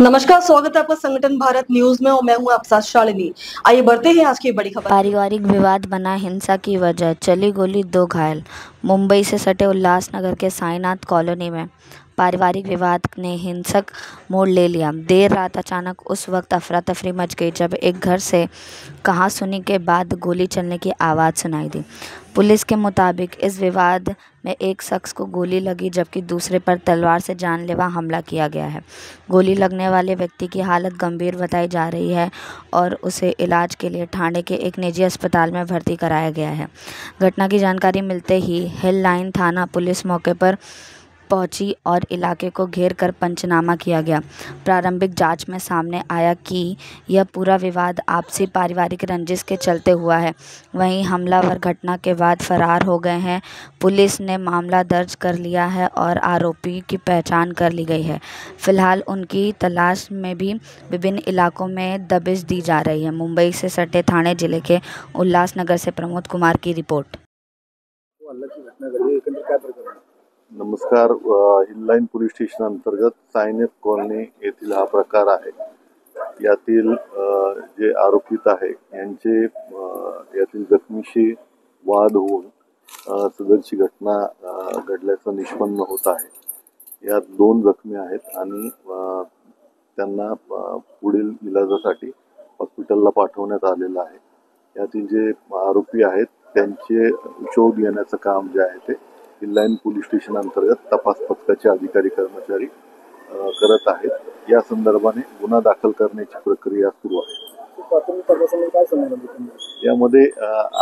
नमस्कार, स्वागत है आपका संगठन भारत न्यूज में और मैं हूं आपके साथ शालिनी। आइए बढ़ते हैं आज की बड़ी खबर। पारिवारिक विवाद बना हिंसा की वजह, चली गोली, 2 घायल। मुंबई से सटे उल्लासनगर के साईनाथ कॉलोनी में पारिवारिक विवाद ने हिंसक मोड़ ले लिया। देर रात अचानक उस वक्त अफरा तफरी मच गई जब एक घर से कहासुनी के बाद गोली चलने की आवाज़ सुनाई दी। पुलिस के मुताबिक इस विवाद में एक शख्स को गोली लगी जबकि दूसरे पर तलवार से जानलेवा हमला किया गया है। गोली लगने वाले व्यक्ति की हालत गंभीर बताई जा रही है और उसे इलाज के लिए ठाणे के एक निजी अस्पताल में भर्ती कराया गया है। घटना की जानकारी मिलते ही हिल लाइन थाना पुलिस मौके पर पहुंची और इलाके को घेर कर पंचनामा किया गया। प्रारंभिक जांच में सामने आया कि यह पूरा विवाद आपसी पारिवारिक रंजिश के चलते हुआ है। वहीं हमलावर घटना के बाद फरार हो गए हैं। पुलिस ने मामला दर्ज कर लिया है और आरोपी की पहचान कर ली गई है। फिलहाल उनकी तलाश में भी विभिन्न इलाकों में दबिश दी जा रही है। मुंबई से सटे ठाणे जिले के उल्लासनगर से प्रमोद कुमार की रिपोर्ट। नमस्कार. हिललाईन पोलीस स्टेशन अंतर्गत साईनाथ कॉलनी येथील हा प्रकार आहे. यातील जे आरोपित आहे यांचे यातील जखमीशी वाद होऊन सदरची घटना घडल्याचं निष्पन्न होत आहे. यात 2 जखमी आहेत आणि त्यांना पुढील इलाजासाठी हॉस्पिटलला पाठवण्यात आलेलं आहे. यातील जे आरोपी आहेत त्यांचे शोध घेण्याचं काम जे आहे ते हिललाईन पोलीस स्टेशन अंतर्गत तपास पथकाचे अधिकारी कर्मचारी करत आहेत. या संदर्भाने गुन्हा दाखल करण्याची प्रक्रिया सुरू आहे. यामध्ये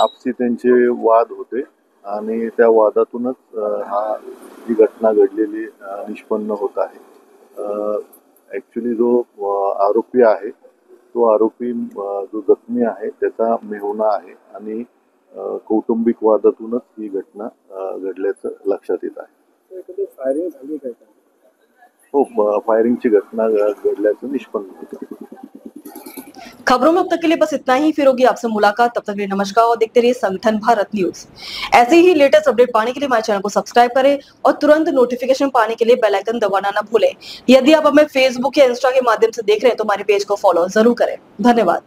आपसी त्यांचे वाद होते आणि त्या वादातूनच हा जी घटना घडलेली निष्पन्न होत आहे. ऍक्च्युली जो आरोपी आहे तो आरोपी जो जखमी आहे त्याचा मेहुणा आहे आणि कौटुंबिक वादातूनच ही घटना घडल्याचं लक्षात येत आहे. फायरिंग झाली काय? हो, फायरिंगची घटना घडल्याचं निष्पन्न होतं. खबरों में अब तक के लिए बस इतना ही। फिर होगी आपसे मुलाकात, तब तक के लिए नमस्कार और देखते रहिए संगठन भारत न्यूज। ऐसे ही लेटेस्ट अपडेट पाने के लिए हमारे चैनल को सब्सक्राइब करें और तुरंत नोटिफिकेशन पाने के लिए बेल आइकन दबाना न भूलें। यदि आप हमें फेसबुक या इंस्टा के माध्यम से देख रहे हैं तो हमारे पेज को फॉलो जरूर करें। धन्यवाद।